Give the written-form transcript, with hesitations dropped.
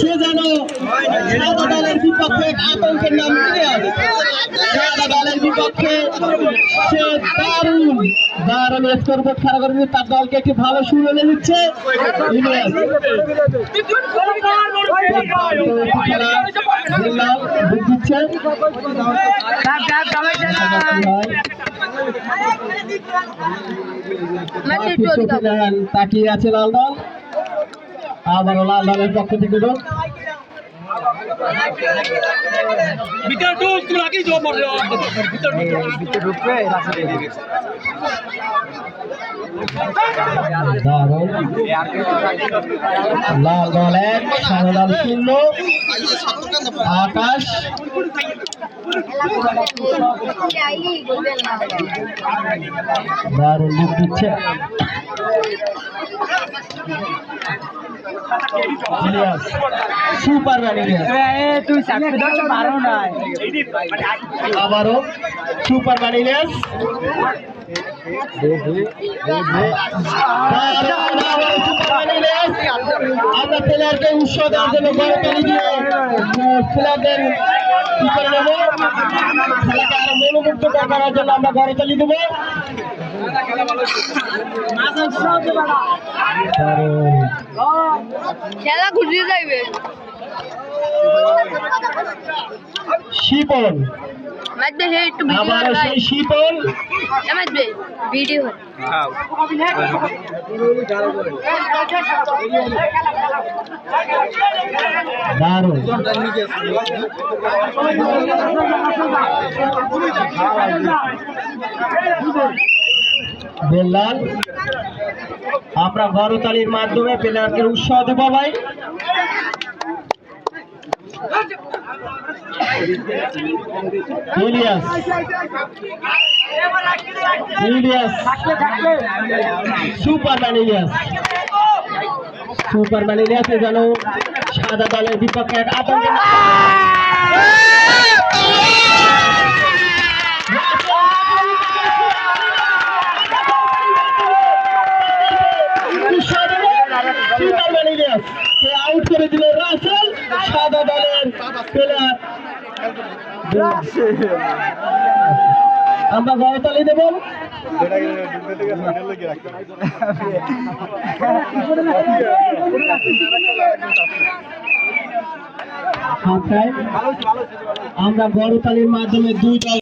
সে যেন সাদা দলের বিপক্ষে আতঙ্কের নাম ইলিয়াস। সাদা দলের বিপক্ষে সে দারুণ স্কোর বোর্ড খাড়া করে দিয়ে তার দলকে একটি ভালো শুরু এনে দিচ্ছে ইলিয়াস। দিচ্ছে তাকিয়ে আছে লাল দল, আবারও লাল দলের পক্ষ থেকে ঢোক। লাল দল 1 সাদা দল 0। আকাশ দারুণ লুক দিচ্ছে ইলিয়াস। সুপারম্যান ইলিয়াস আবারও সুপারম্যান ইলিয়াস। আমরা প্লেয়ারকে উৎসাহ দেওয়ার জন্য গড়ে তুলি দিয়ে প্লেয়ারদের কি করে নেব, খেলাকে আরো মনোমুগ্ধ করার জন্য আমরা গড়ে তুলি দেবো। খেলা ঘুরিয়ে যাইবে শিপন আবার সেই শিপন ভিডিও দারুণ বেল্লাল। আমরা গড়তালির মাধ্যমে প্লেয়ারকে উৎসাহ দেবো ভাই। ইলিয়াস ইলিয়াস সুপারম্যান ইলিয়াস। সুপারম্যান ইলিয়াস যেন সাদা দলের বিপক্ষে এক আতঙ্ক। সুপারম্যান ইলিয়াস কে আউট করে দিল রাসেল, সাদা দলের প্লেয়ার। আমরা গড়তালি দেব। আমরা গড়তালির মাধ্যমে 2 দল